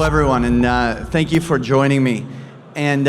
everyone, and thank you for joining me. And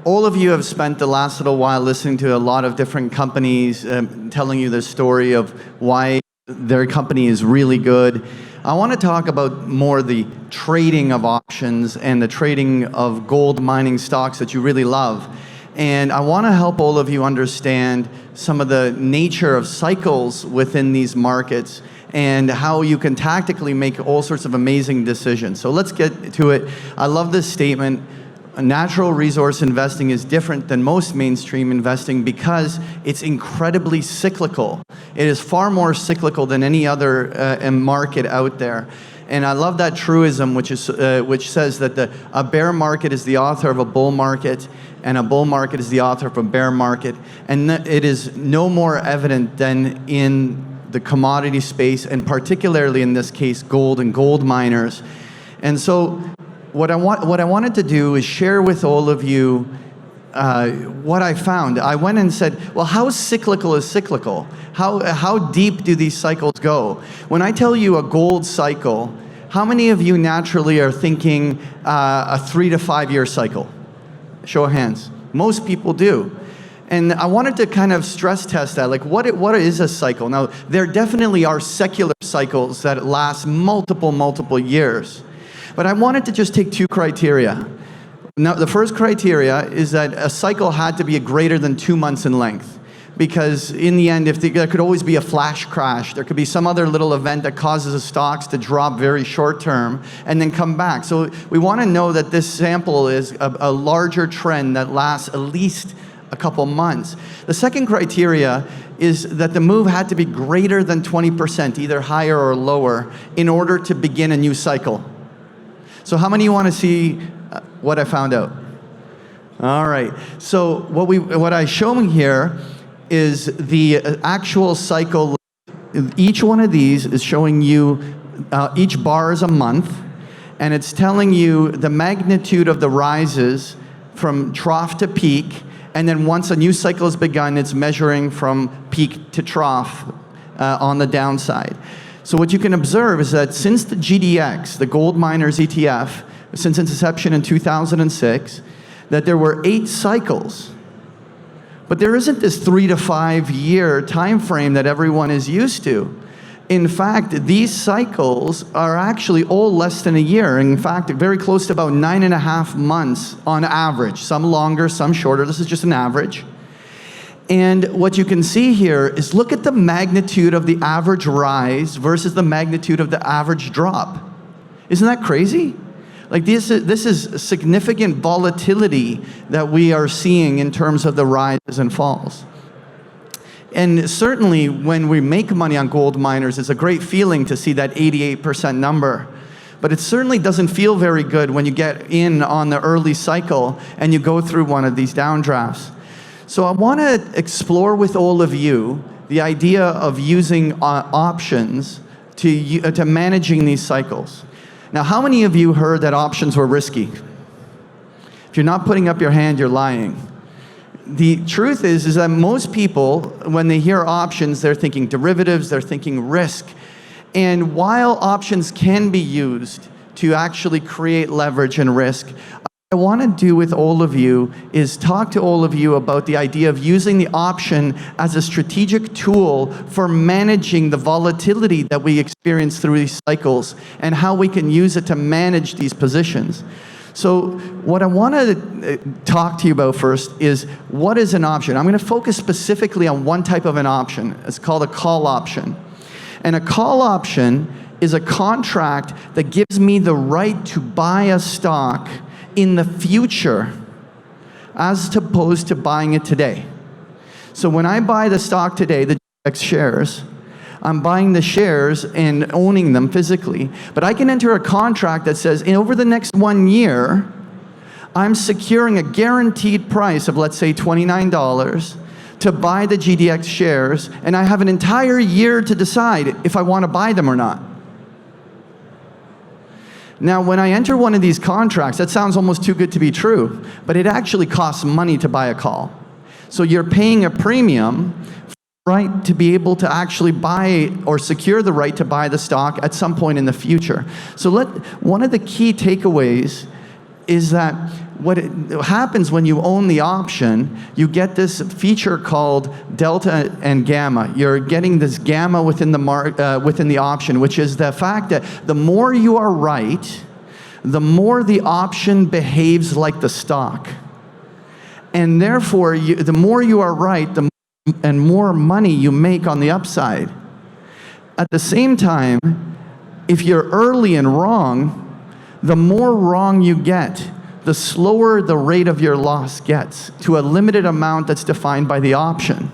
all of you have spent the last little while listening to a lot of different companies telling you the story of why their company is really good. I want to talk about more the trading of options and the trading of gold mining stocks that you really love. And I want to help all of you understand some of the nature of cycles within these markets and how you can tactically make all sorts of amazing decisions. So let's get to it. I love this statement. Natural resource investing is different than most mainstream investing because it's incredibly cyclical. It is far more cyclical than any other market out there. And I love that truism, which says that a bear market is the author of a bull market, and a bull market is the author of a bear market. And it is no more evident than in the commodity space, and particularly in this case, gold and gold miners. And so what I wanted to do is share with all of you what I found. I went and said, well, how cyclical is cyclical? How deep do these cycles go? When I tell you a gold cycle, how many of you naturally are thinking a 3 to 5 year cycle? Show of hands. Most people do. And I wanted to kind of stress test that, like what is a cycle? Now, there definitely are secular cycles that last multiple years. But I wanted to just take two criteria. Now, the first criteria is that a cycle had to be greater than 2 months in length. Because in the end, there could always be a flash crash. There could be some other little event that causes the stocks to drop very short term and then come back. So we want to know that this sample is a larger trend that lasts at least a couple months. The second criteria is that the move had to be greater than 20%, either higher or lower, in order to begin a new cycle. So how many of you want to see what I found out? All right. So what I show here is the actual cycle. Each one of these is showing you, each bar is a month, and it's telling you the magnitude of the rises from trough to peak, and then once a new cycle has begun, it's measuring from peak to trough on the downside. So what you can observe is that since the GDX, the Gold Miners ETF, since its inception in 2006, that there were 8 cycles. But there isn't this 3 to 5 year time frame that everyone is used to. In fact, these cycles are actually all less than a year. In fact, very close to about 9.5 months on average. Some longer, some shorter. This is just an average. And what you can see here is look at the magnitude of the average rise versus the magnitude of the average drop. Isn't that crazy? Like this is significant volatility that we are seeing in terms of the rises and falls. And certainly when we make money on gold miners, it's a great feeling to see that 88% number. But it certainly doesn't feel very good when you get in on the early cycle and you go through one of these downdrafts. So I want to explore with all of you the idea of using options to managing these cycles. Now, how many of you heard that options were risky? If you're not putting up your hand, you're lying. The truth is that most people, when they hear options, they're thinking derivatives, they're thinking risk. And while options can be used to actually create leverage and risk, what I want to do with all of you is talk to all of you about the idea of using the option as a strategic tool for managing the volatility that we experience through these cycles and how we can use it to manage these positions. So what I want to talk to you about first is what is an option. I'm going to focus specifically on one type of an option. It's called a call option. And a call option is a contract that gives me the right to buy a stock in the future as opposed to buying it today. So when I buy the stock today, the TMX shares, I'm buying the shares and owning them physically. But I can enter a contract that says, over the next 1 year, I'm securing a guaranteed price of, let's say, $29 to buy the GDX shares, and I have an entire year to decide if I want to buy them or not. Now, when I enter one of these contracts, that sounds almost too good to be true, but it actually costs money to buy a call. So you're paying a premium right to be able to actually buy or secure the right to buy the stock at some point in the future. So one of the key takeaways is that what happens when you own the option, you get this feature called delta and gamma. You're getting this gamma within the option, which is the fact that the more you are right, the more the option behaves like the stock. And therefore, the more you are right, and more money you make on the upside. At the same time, if you're early and wrong, the more wrong you get, the slower the rate of your loss gets to a limited amount that's defined by the option.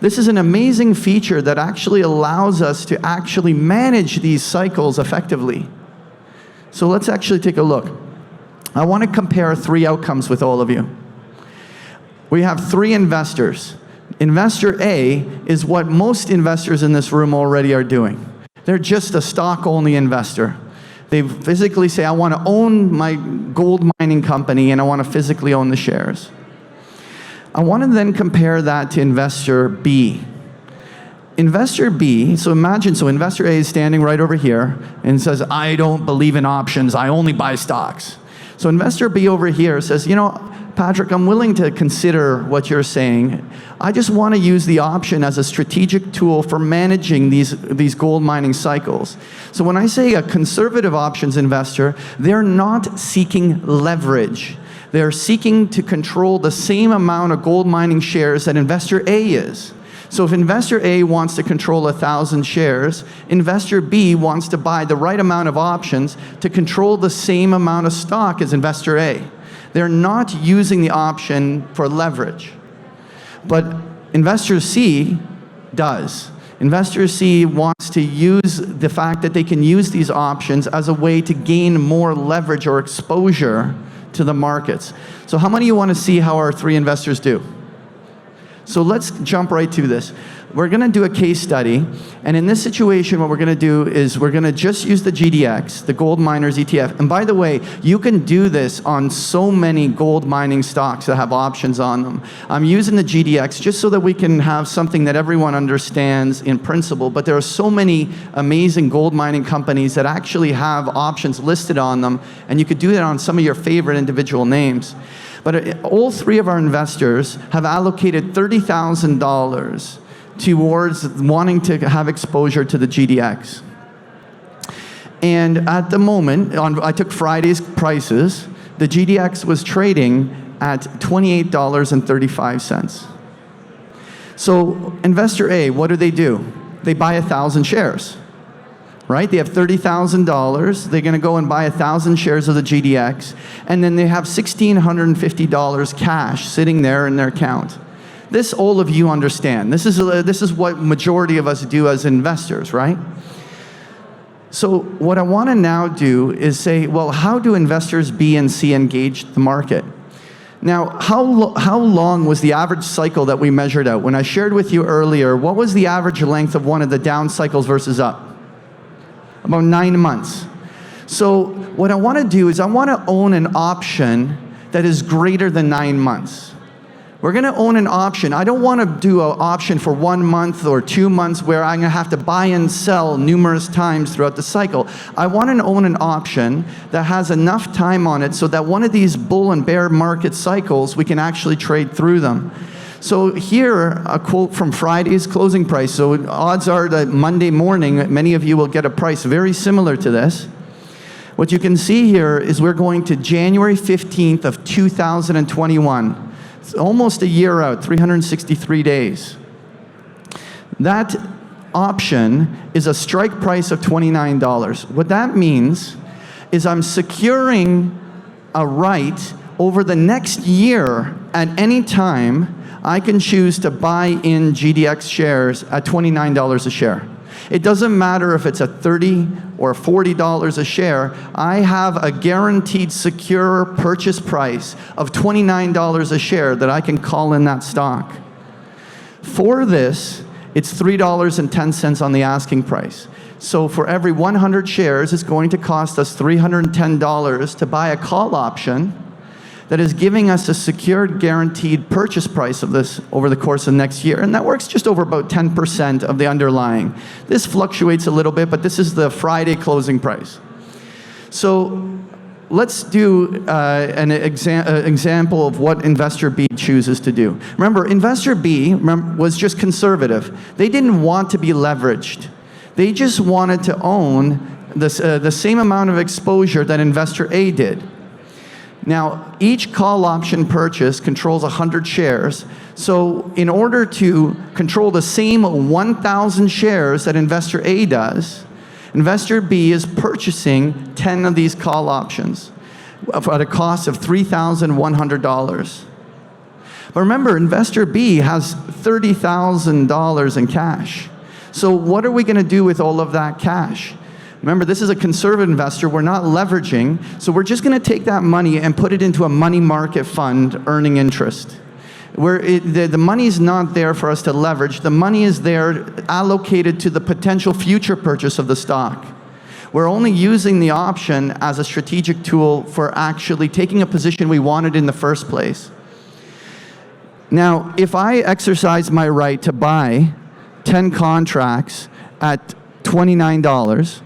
This is an amazing feature that actually allows us to actually manage these cycles effectively. So let's actually take a look. I want to compare 3 outcomes with all of you. We have 3 investors. Investor A is what most investors in this room already are doing. They're just a stock-only investor. They physically say, I want to own my gold mining company and I want to physically own the shares. I want to then compare that to investor B. Investor B, so investor A is standing right over here and says, I don't believe in options, I only buy stocks. So investor B over here says, Patrick, I'm willing to consider what you're saying. I just want to use the option as a strategic tool for managing these gold mining cycles. So when I say a conservative options investor, they're not seeking leverage. They're seeking to control the same amount of gold mining shares that investor A is. So if investor A wants to control 1,000 shares, investor B wants to buy the right amount of options to control the same amount of stock as investor A. They're not using the option for leverage. But investor C does. Investor C wants to use the fact that they can use these options as a way to gain more leverage or exposure to the markets. So how many of you want to see how our 3 investors do? So let's jump right to this. We're going to do a case study, and in this situation what we're going to do is we're going to just use the GDX, the Gold Miners ETF. And by the way, you can do this on so many gold mining stocks that have options on them. I'm using the GDX just so that we can have something that everyone understands in principle, but there are so many amazing gold mining companies that actually have options listed on them, and you could do that on some of your favorite individual names. But all 3 of our investors have allocated $30,000 towards wanting to have exposure to the GDX. And at the moment, I took Friday's prices, the GDX was trading at $28.35. So investor A, what do? They buy 1,000 shares, right? They have $30,000. They're going to go and buy 1,000 shares of the GDX, and then they have $1,650 cash sitting there in their account. This all of you understand. This is what majority of us do as investors, right? So what I want to now do is say, well, how do investors B and C engage the market? Now, how long was the average cycle that we measured out? When I shared with you earlier, what was the average length of one of the down cycles versus up? About 9 months. So what I want to do is I want to own an option that is greater than 9 months. We're going to own an option. I don't want to do an option for 1 month or 2 months where I'm going to have to buy and sell numerous times throughout the cycle. I want to own an option that has enough time on it so that one of these bull and bear market cycles, we can actually trade through them. So here, a quote from Friday's closing price. So odds are that Monday morning, many of you will get a price very similar to this. What you can see here is we're going to January 15th of 2021. It's almost a year out, 363 days. That option is a strike price of $29. What that means is I'm securing a right over the next year at any time. I can choose to buy in GDX shares at $29 a share. It doesn't matter if it's at $30 or $40 a share. I have a guaranteed secure purchase price of $29 a share that I can call in that stock. For this, it's $3.10 on the asking price. So for every 100 shares, it's going to cost us $310 to buy a call option that is giving us a secured guaranteed purchase price of this over the course of next year, and that works just over about 10% of the underlying. This fluctuates a little bit, but this is the Friday closing price. So let's do an example of what Investor B chooses to do. Remember, Investor B was just conservative. They didn't want to be leveraged. They just wanted to own the same amount of exposure that Investor A did. Now, each call option purchase controls 100 shares. So in order to control the same 1,000 shares that Investor A does, Investor B is purchasing 10 of these call options at a cost of $3,100. But remember, Investor B has $30,000 in cash. So what are we going to do with all of that cash? Remember, this is a conservative investor. We're not leveraging. So we're just going to take that money and put it into a money market fund earning interest. The money's not there for us to leverage. The money is there allocated to the potential future purchase of the stock. We're only using the option as a strategic tool for actually taking a position we wanted in the first place. Now, if I exercise my right to buy 10 contracts at $29,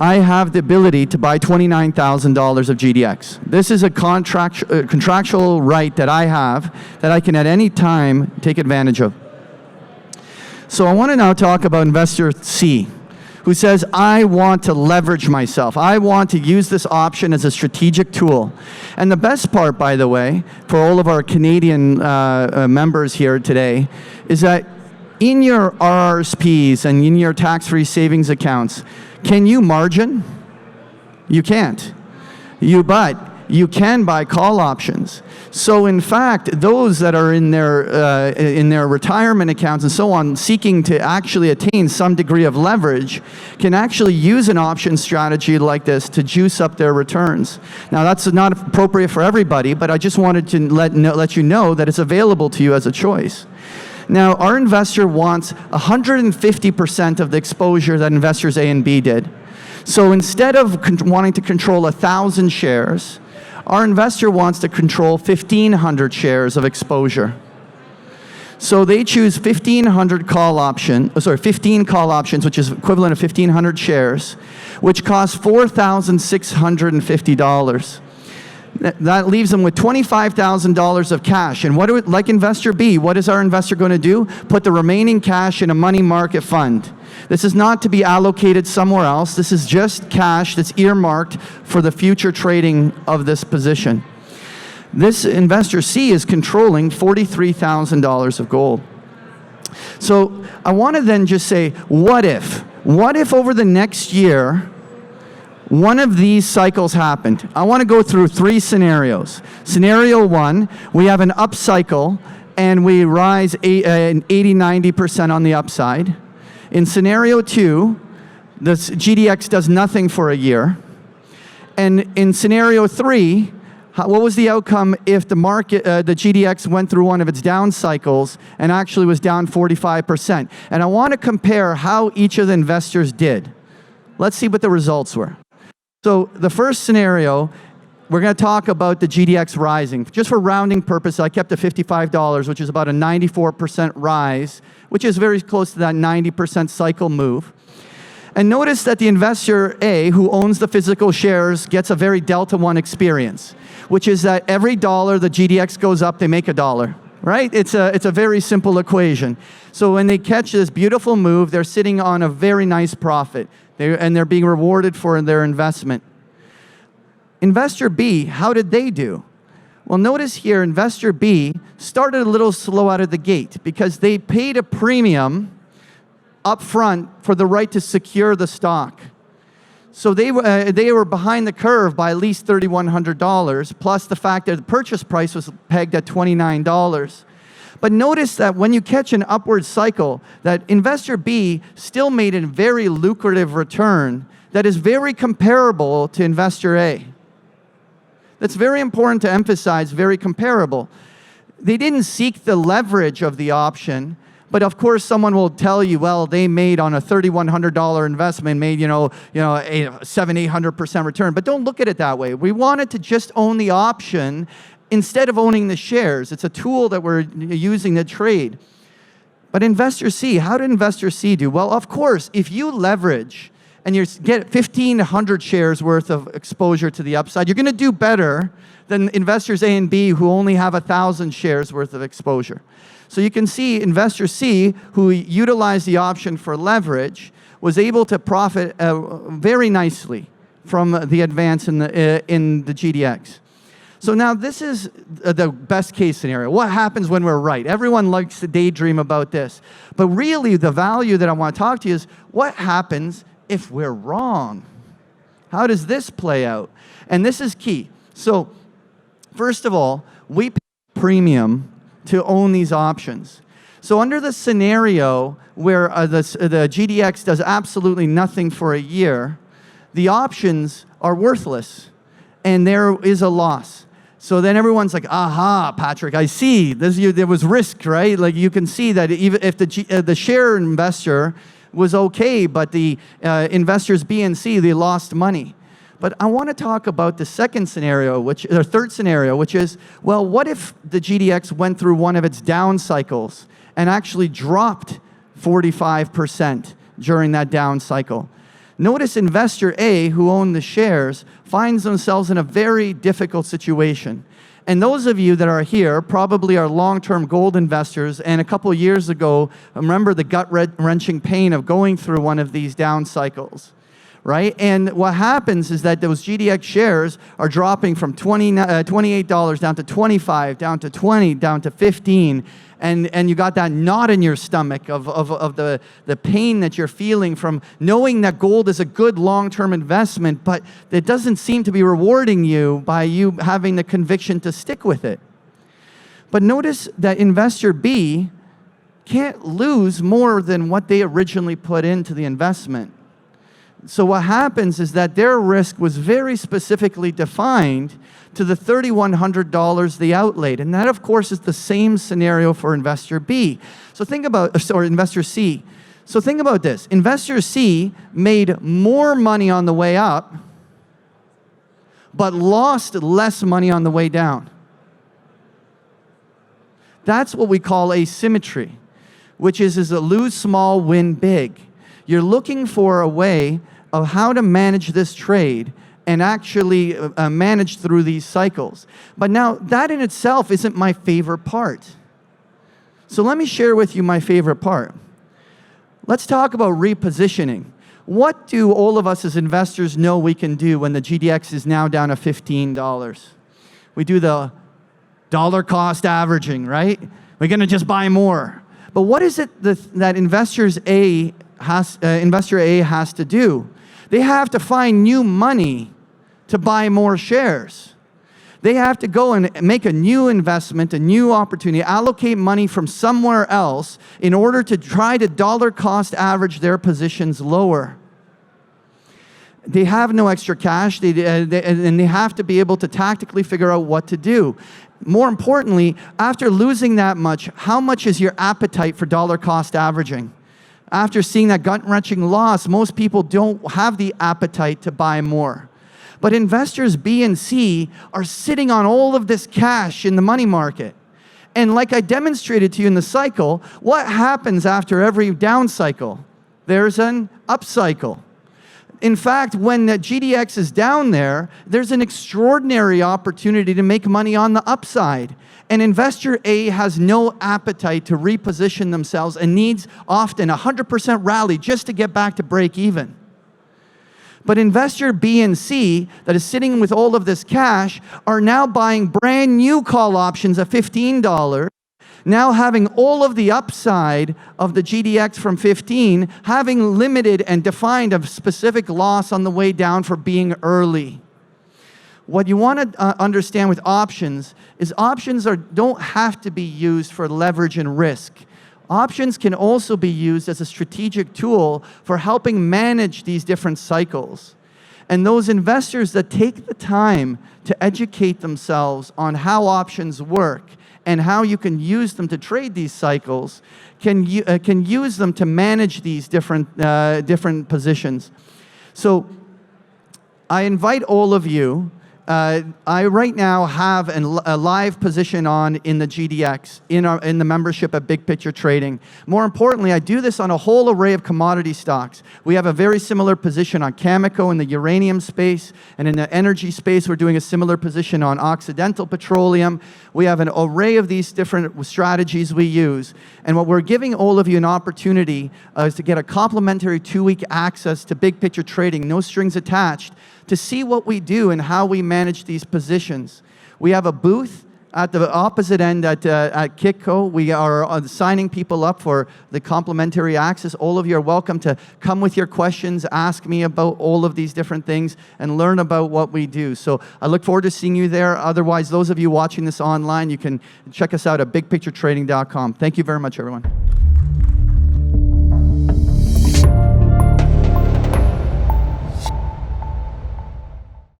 I have the ability to buy $29,000 of GDX. This is a contractual right that I have that I can at any time take advantage of. So I want to now talk about Investor C, who says, I want to leverage myself. I want to use this option as a strategic tool. And the best part, by the way, for all of our Canadian members here today, is that in your RRSPs and in your tax-free savings accounts, can you margin? You can't. But you can buy call options. So in fact, those that are in their retirement accounts and so on, seeking to actually attain some degree of leverage, can actually use an option strategy like this to juice up their returns. Now that's not appropriate for everybody, but I just wanted to let you know that it's available to you as a choice. Now, our investor wants 150% of the exposure that investors A and B did. So instead of wanting to control 1,000 shares, our investor wants to control 1,500 shares of exposure. So they choose 15 call options, which is equivalent of 1,500 shares, which costs $4,650. That leaves them with $25,000 of cash. And like Investor B, what is our investor going to do? Put the remaining cash in a money market fund. This is not to be allocated somewhere else. This is just cash that's earmarked for the future trading of this position. This Investor C is controlling $43,000 of gold. So I want to then just say, what if? What if over the next year, one of these cycles happened? I want to go through 3 scenarios. Scenario 1, we have an up cycle and we rise 80-90% on the upside. In scenario 2, this GDX does nothing for a year. And in scenario 3, what was the outcome if the market, the GDX went through one of its down cycles and actually was down 45%? And I want to compare how each of the investors did. Let's see what the results were. So the first scenario, we're going to talk about the GDX rising. Just for rounding purposes, I kept it $55, which is about a 94% rise, which is very close to that 90% cycle move. And notice that the investor A, who owns the physical shares, gets a very delta 1 experience, which is that every dollar the GDX goes up, they make $1. Right? It's a very simple equation. So when they catch this beautiful move, they're sitting on a very nice profit. They're being rewarded for their investment. Investor B, how did they do? Well, notice here, Investor B started a little slow out of the gate because they paid a premium up front for the right to secure the stock. So they were behind the curve by at least $3,100, plus the fact that the purchase price was pegged at $29. But notice that when you catch an upward cycle, that Investor B still made a very lucrative return that is very comparable to Investor A. That's very important to emphasize, very comparable. They didn't seek the leverage of the option, but of course someone will tell you, well, they made on a $3,100 investment, made, a 700-800% return. But don't look at it that way. We wanted to just own the option instead of owning the shares. It's a tool that we're using to trade. But investor C, how did investor C do? Well, of course, if you leverage and you get 1,500 shares worth of exposure to the upside, you're going to do better than investors A and B who only have 1,000 shares worth of exposure. So you can see investor C, who utilized the option for leverage, was able to profit very nicely from the advance in the GDX. So now this is the best case scenario. What happens when we're right? Everyone likes to daydream about this. But really the value that I want to talk to you is what happens if we're wrong? How does this play out? And this is key. So first of all, we pay a premium to own these options. So under the scenario where the GDX does absolutely nothing for a year, the options are worthless and there is a loss. So then everyone's like, aha, Patrick, I see. There was risk, right? Like you can see that even if the share investor was okay, but the investors B and C, they lost money. But I want to talk about the second scenario, or third scenario, which is, well, what if the GDX went through one of its down cycles and actually dropped 45% during that down cycle? Notice investor A, who owned the shares, finds themselves in a very difficult situation. And those of you that are here probably are long-term gold investors, and a couple of years ago, remember the gut-wrenching pain of going through one of these down cycles, right? And what happens is that those GDX shares are dropping from $28 down to $25, down to $20, down to $15, and you got that knot in your stomach of the pain that you're feeling from knowing that gold is a good long-term investment, but it doesn't seem to be rewarding you by you having the conviction to stick with it. But notice that investor B can't lose more than what they originally put into the investment. So what happens is that their risk was very specifically defined to the $3,100 they outlaid. And that, of course, is the same scenario for investor B. So think about, or investor C. So think about this. Investor C made more money on the way up, but lost less money on the way down. That's what we call asymmetry, which is a lose small, win big. You're looking for a way of how to manage this trade and actually manage through these cycles. But now, that in itself isn't my favorite part. So let me share with you my favorite part. Let's talk about repositioning. What do all of us as investors know we can do when the GDX is now down to $15? We do the dollar cost averaging, right? We're going to just buy more. But what is it that investor A has to do? They have to find new money to buy more shares. They have to go and make a new investment, a new opportunity, allocate money from somewhere else in order to try to dollar cost average their positions lower. They have no extra cash, and they have to be able to tactically figure out what to do. More importantly, after losing that much, how much is your appetite for dollar cost averaging? After seeing that gut-wrenching loss, most people don't have the appetite to buy more. But investors B and C are sitting on all of this cash in the money market. And like I demonstrated to you in the cycle, what happens after every down cycle? There's an up cycle. In fact, when the GDX is down there, there's an extraordinary opportunity to make money on the upside. And investor A has no appetite to reposition themselves and needs often 100% rally just to get back to break even. But investor B and C that is sitting with all of this cash are now buying brand new call options at $15, now having all of the upside of the GDX from 15, having limited and defined a specific loss on the way down for being early. What you want to understand with options is options don't have to be used for leverage and risk. Options can also be used as a strategic tool for helping manage these different cycles. And those investors that take the time to educate themselves on how options work and how you can use them to trade these cycles can use them to manage these different positions. So I invite all of you I right now have a live position on in the GDX, in the membership at Big Picture Trading. More importantly, I do this on a whole array of commodity stocks. We have a very similar position on Cameco in the uranium space, and in the energy space, we're doing a similar position on Occidental Petroleum. We have an array of these different strategies we use, and what we're giving all of you an opportunity is to get a complimentary 2-week access to Big Picture Trading, no strings attached, to see what we do and how we manage these positions. We have a booth at the opposite end at Kitco. We are signing people up for the complimentary access. All of you are welcome to come with your questions, ask me about all of these different things, and learn about what we do. So I look forward to seeing you there. Otherwise, those of you watching this online, you can check us out at bigpicturetrading.com. Thank you very much, everyone.